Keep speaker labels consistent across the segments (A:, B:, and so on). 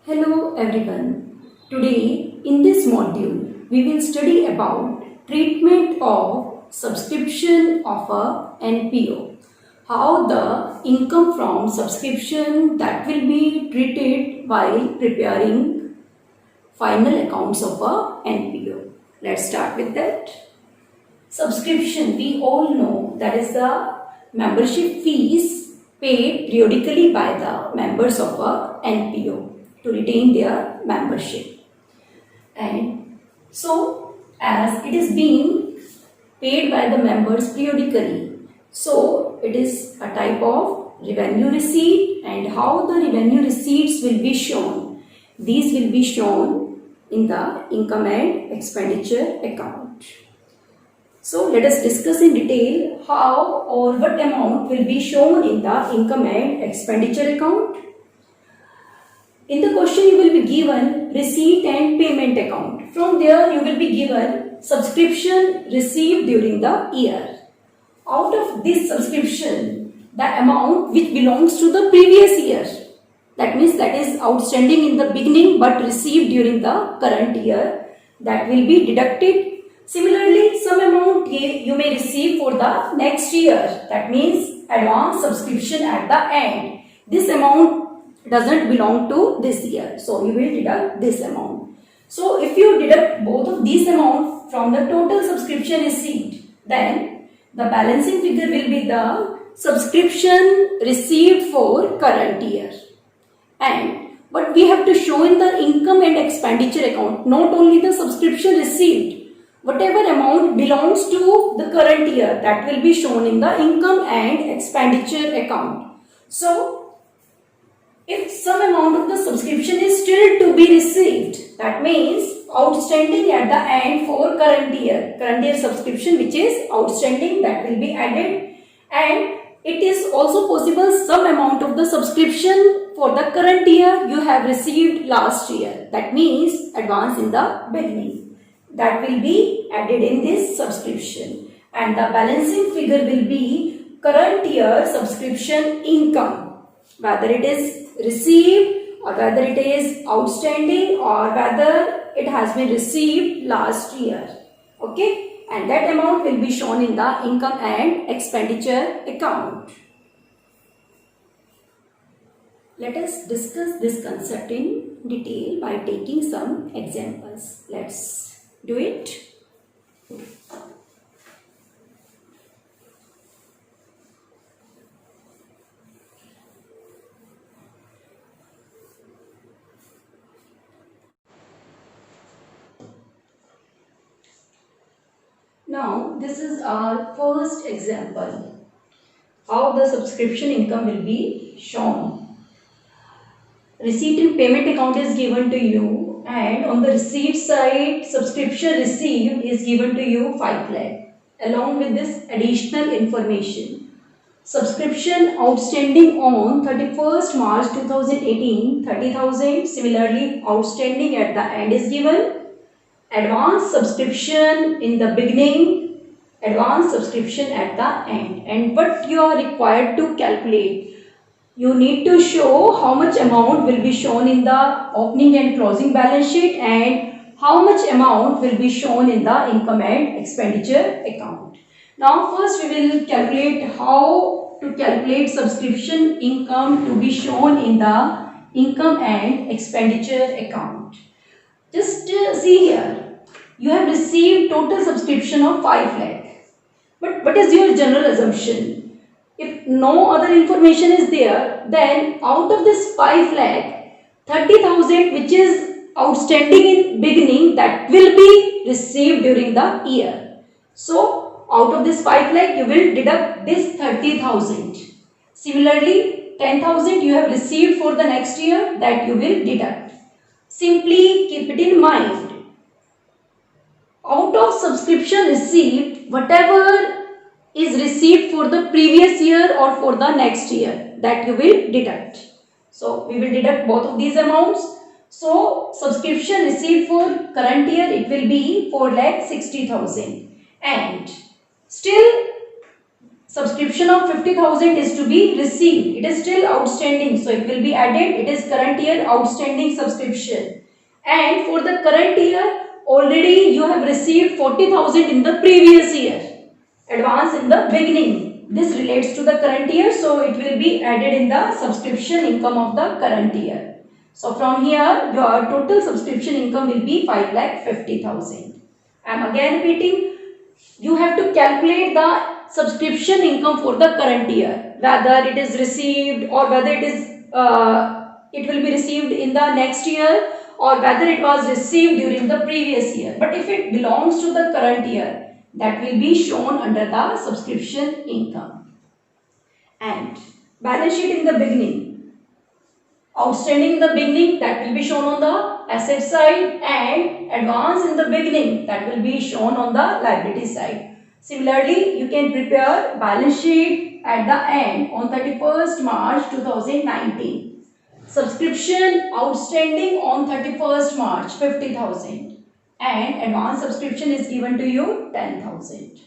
A: Hello everyone. Today in this module we will study about treatment of subscription of a NPO. How the income from subscription that will be treated while preparing final accounts of a NPO. Let's start with that. Subscription, we all know that is the membership fees paid periodically by the members of a NPO to retain their membership. And so as it is being paid by the members periodically, so it is a type of revenue receipt. And how the revenue receipts will be shown? These will be shown in the income and expenditure account. So let us discuss in detail how or what amount will be shown in the income and expenditure account. In the question you will be given receipt and payment account. From there you will be given subscription received during the year. Out of this subscription, the amount which belongs to the previous year, that means that is outstanding in the beginning but received during the current year, that will be deducted. Similarly, some amount you may receive for the next year, that means advance subscription at the end. This amount doesn't belong to this year, so you will deduct this amount. So if you deduct both of these amounts from the total subscription received, then the balancing figure will be the subscription received for current year. And what we have to show in the income and expenditure account, not only the subscription received, whatever amount belongs to the current year, that will be shown in the income and expenditure account. So if some amount of the subscription is still to be received, that means outstanding at the end for current year subscription which is outstanding, that will be added. And it is also possible some amount of the subscription for the current year you have received last year, that means advance in the beginning, that will be added in this subscription. And the balancing figure will be current year subscription income, whether it is received or whether it is outstanding or whether it has been received last year. Okay, and that amount will be shown in the income and expenditure account. Let us discuss this concept in detail by taking some examples. Let's do it. Now, this is our first example, how the subscription income will be shown. Receipt and payment account is given to you, and on the receipt side, subscription received is given to you 5 lakh. Along with this additional information, subscription outstanding on 31st March 2018, 30,000. Similarly, outstanding at the end is given. Advance subscription in the beginning, advance subscription at the end. And what you are required to calculate, you need to show how much amount will be shown in the opening and closing balance sheet and how much amount will be shown in the income and expenditure account. Now first we will calculate how to calculate subscription income to be shown in the income and expenditure account. Just see here, you have received total subscription of 5 lakh. But what is your general assumption? If no other information is there, then out of this 5 lakh, 30,000 which is outstanding in beginning, that will be received during the year. So out of this 5 lakh, you will deduct this 30,000. Similarly, 10,000 you have received for the next year, that you will deduct. Simply keep it in mind, out of subscription received, whatever is received for the previous year or for the next year, that you will deduct. So we will deduct both of these amounts. So subscription received for current year, it will be 4,60,000, and still subscription of 50,000 is to be received. It is still outstanding, so it will be added. It is current year outstanding subscription. And for the current year, already you have received 40,000 in the previous year. Advance in the beginning. This relates to the current year, so it will be added in the subscription income of the current year. So from here, your total subscription income will be 5,50,000. I am again repeating, you have to calculate the subscription income for the current year, whether it is received or whether it will be received in the next year or whether it was received during the previous year. But if it belongs to the current year, that will be shown under the subscription income. And balance sheet in the beginning, outstanding in the beginning, that will be shown on the asset side, and advance in the beginning, that will be shown on the liability side. Similarly, you can prepare balance sheet at the end on 31st March 2019. Subscription outstanding on 31st March 50,000 and advance subscription is given to you 10,000.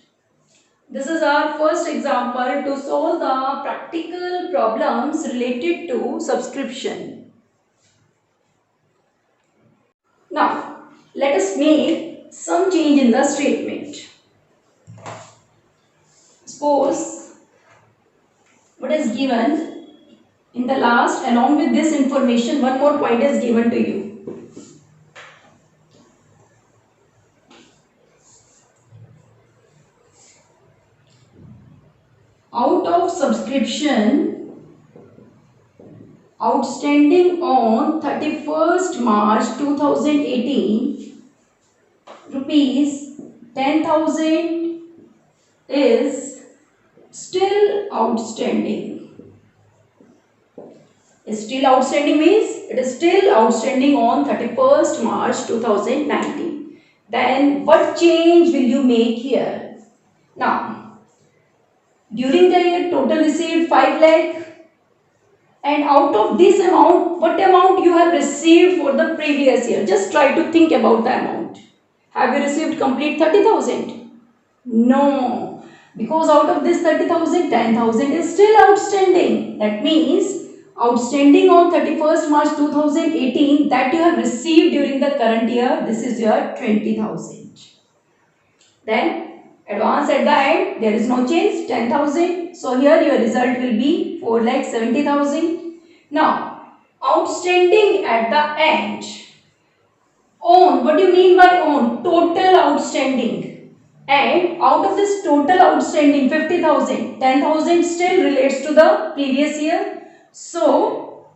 A: This is our first example to solve the practical problems related to subscription. Now, let us make some change in the statement. Suppose what is given in the last, along with this information, one more point is given to you. Out of subscription outstanding on 31st March 2018, rupees 10,000 is still outstanding. Still outstanding means it is still outstanding on 31st March 2019. Then what change will you make here? Now, during the year total received 5 lakh, and out of this amount, what amount you have received for the previous year? Just try to think about the amount. Have you received complete 30,000? No, because out of this 30,000, 10,000 is still outstanding. That means outstanding on 31st March 2018 that you have received during the current year, this is your 20,000. Then advance at the end, there is no change, 10,000. So here your result will be 4,70,000. Now, outstanding at the end. On, what do you mean by on? Total outstanding. And out of this total outstanding 50,000, 10,000 still relates to the previous year. So,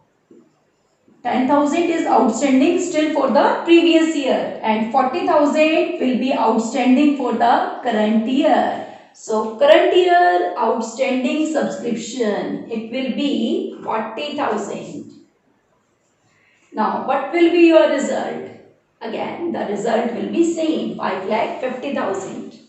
A: 10,000 is outstanding still for the previous year and 40,000 will be outstanding for the current year. So, current year outstanding subscription, it will be 40,000. Now, what will be your result? Again, the result will be same, 5,50,000.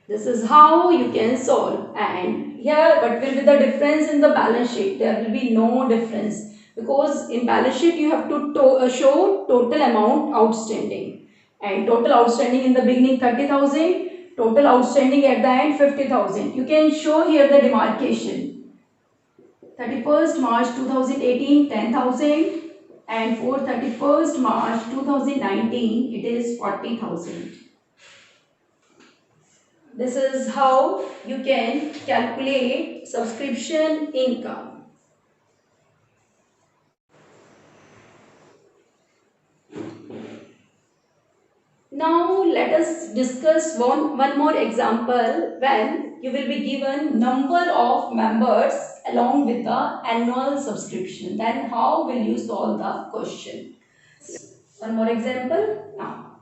A: This is how you can solve. And here, what will be the difference in the balance sheet? There will be no difference because in balance sheet you have to show total amount outstanding. And total outstanding in the beginning 30,000, total outstanding at the end 50,000. You can show here the demarcation. 31st March 2018 10,000 and for 31st March 2019 it is 40,000. This is how you can calculate subscription income. Now let us discuss one more example when you will be given number of members along with the annual subscription. Then how will you solve the question? One more example now.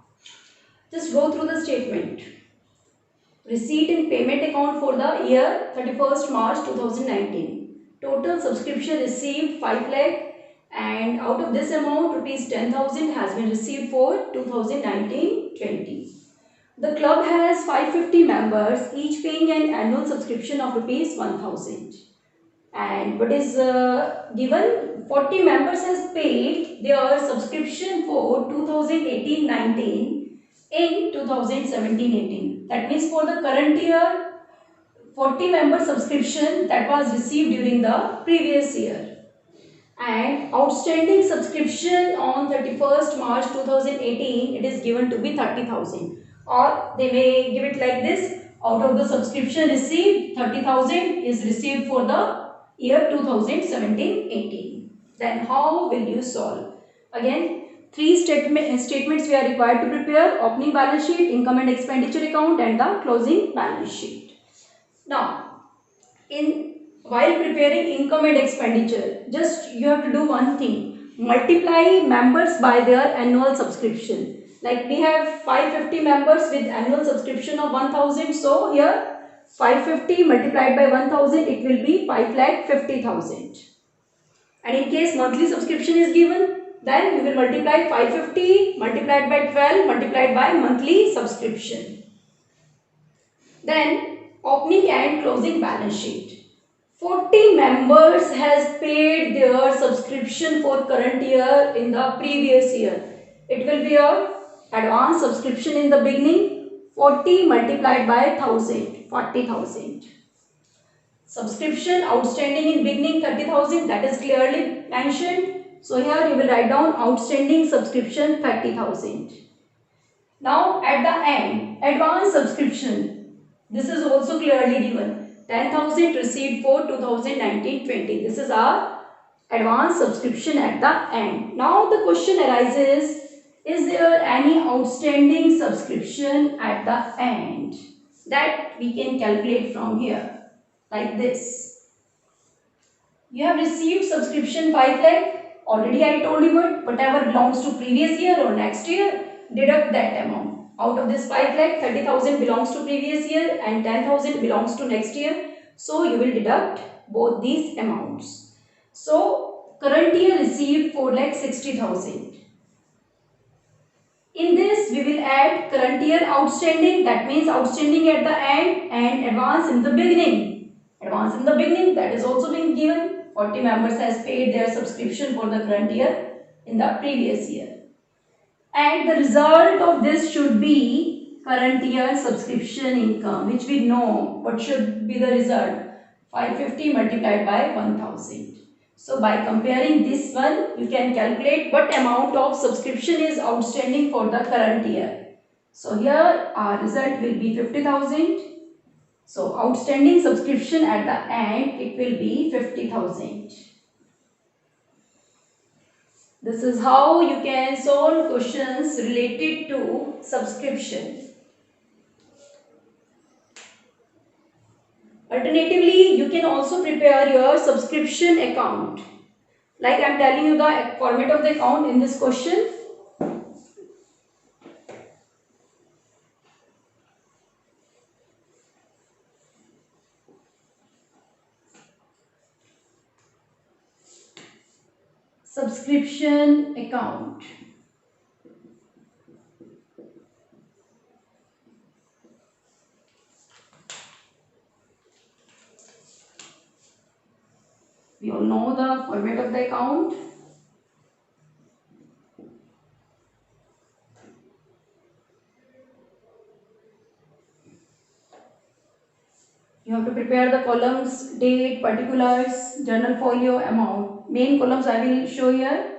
A: Just go through the statement. Receipt and payment account for the year 31st March 2019. Total subscription received 5 lakh and out of this amount rupees 10,000 has been received for 2019-20. The club has 550 members, each paying an annual subscription of rupees 1,000. And what is given, 40 members has paid their subscription for 2018-19 in 2017-18. That means for the current year, 40 member subscription that was received during the previous year, and outstanding subscription on 31st March 2018, it is given to be 30,000, or they may give it like this: out of the subscription received, 30,000 is received for the year 2017-18. Then how will you solve? Again, three statements we are required to prepare: opening balance sheet, income and expenditure account, and the closing balance sheet. Now, while preparing income and expenditure, just you have to do one thing: multiply members by their annual subscription. Like we have 550 members with annual subscription of 1000, so here 550 multiplied by 1000, it will be 5,50,000. And in case monthly subscription is given, then you will multiply 550 multiplied by 12 multiplied by monthly subscription. Then opening and closing balance sheet. 40 members has paid their subscription for current year in the previous year. It will be a advance subscription in the beginning, 40 multiplied by 1000, 40,000. Subscription outstanding in beginning 30,000, that is clearly mentioned. So here you will write down outstanding subscription 30,000. Now at the end, advance subscription, this is also clearly given. 10,000 received for 2019-20. This is our advance subscription at the end. Now the question arises, is there any outstanding subscription at the end? That we can calculate from here, like this. You have received subscription 5 lakh. Already I told you whatever belongs to previous year or next year, deduct that amount. Out of this 5 lakh, 30,000 belongs to previous year and 10,000 belongs to next year. So you will deduct both these amounts. So current year received 4,60,000. In this we will add current year outstanding, that means outstanding at the end, and advance in the beginning. Advance in the beginning, that is also being given. 40 members has paid their subscription for the current year in the previous year. And the result of this should be current year subscription income, which we know what should be the result: 550 multiplied by 1000. So by comparing this one, you can calculate what amount of subscription is outstanding for the current year. So here our result will be 50,000. So outstanding subscription at the end, it will be 50,000. This is how you can solve questions related to subscription. Alternatively, you can also prepare your subscription account. Like I am telling you the format of the account in this question. Subscription account. We all know the format of the account. You have to prepare the columns: date, particulars, journal folio, amount. Main columns I will show here.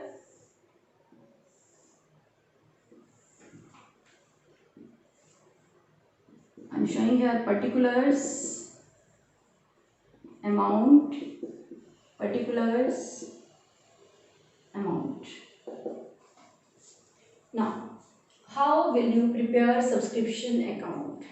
A: I am showing here particulars, amount, particulars, amount. Now, how will you prepare subscription account?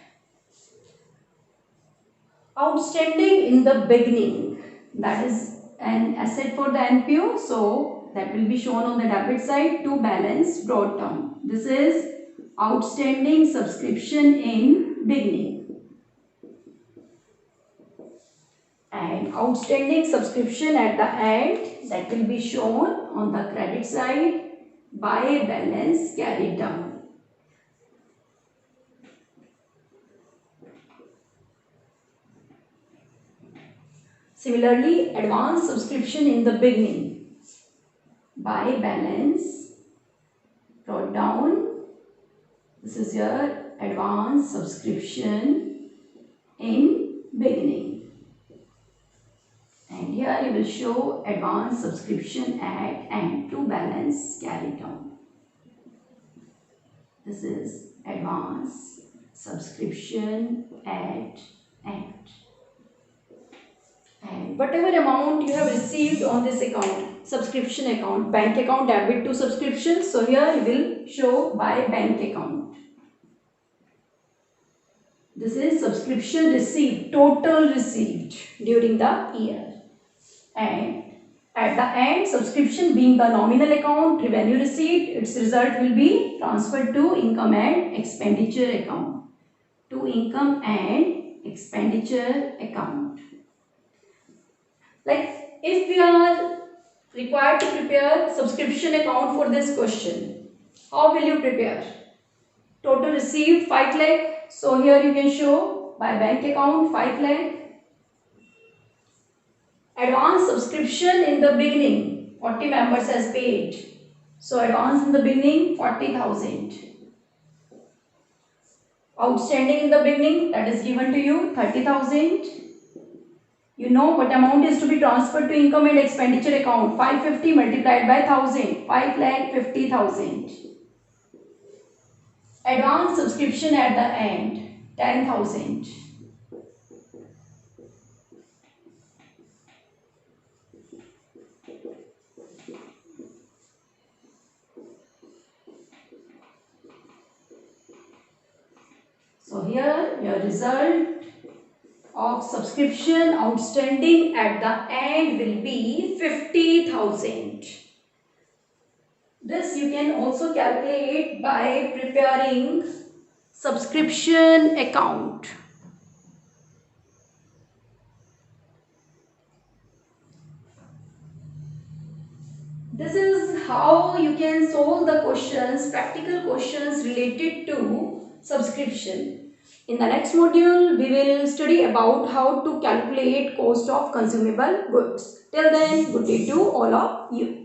A: Outstanding in the beginning, that is an asset for the NPO, so that will be shown on the debit side to balance brought down. This is outstanding subscription in beginning. And outstanding subscription at the end, that will be shown on the credit side by balance carried down. Similarly, advance subscription in the beginning by balance brought down. This is your advance subscription in beginning. will show advance subscription at end to balance carry down. This is advance subscription at end. And whatever amount you have received on this account, subscription account, bank account debit to subscription, so here you will show by bank account. This is subscription received, total received during the year. And at the end, subscription being the nominal account, revenue received, its result will be transferred to income and expenditure account. To income and expenditure account. Like if we are required to prepare subscription account for this question, how will you prepare? Total received 5 lakh. So here you can show by bank account 5 lakh. Advance subscription in the beginning, 40 members has paid. So advance in the beginning 40,000. Outstanding in the beginning, that is given to you 30,000. You know what amount is to be transferred to income and expenditure account. 550 multiplied by 1000, 5,50,000. Advance subscription at the end, 10,000. So here your result of subscription outstanding at the end will be 50,000. This you can also calculate by preparing subscription account. This is how you can solve the questions, practical questions related to subscription. In the next module, we will study about how to calculate cost of consumable goods. Till then, good day to all of you.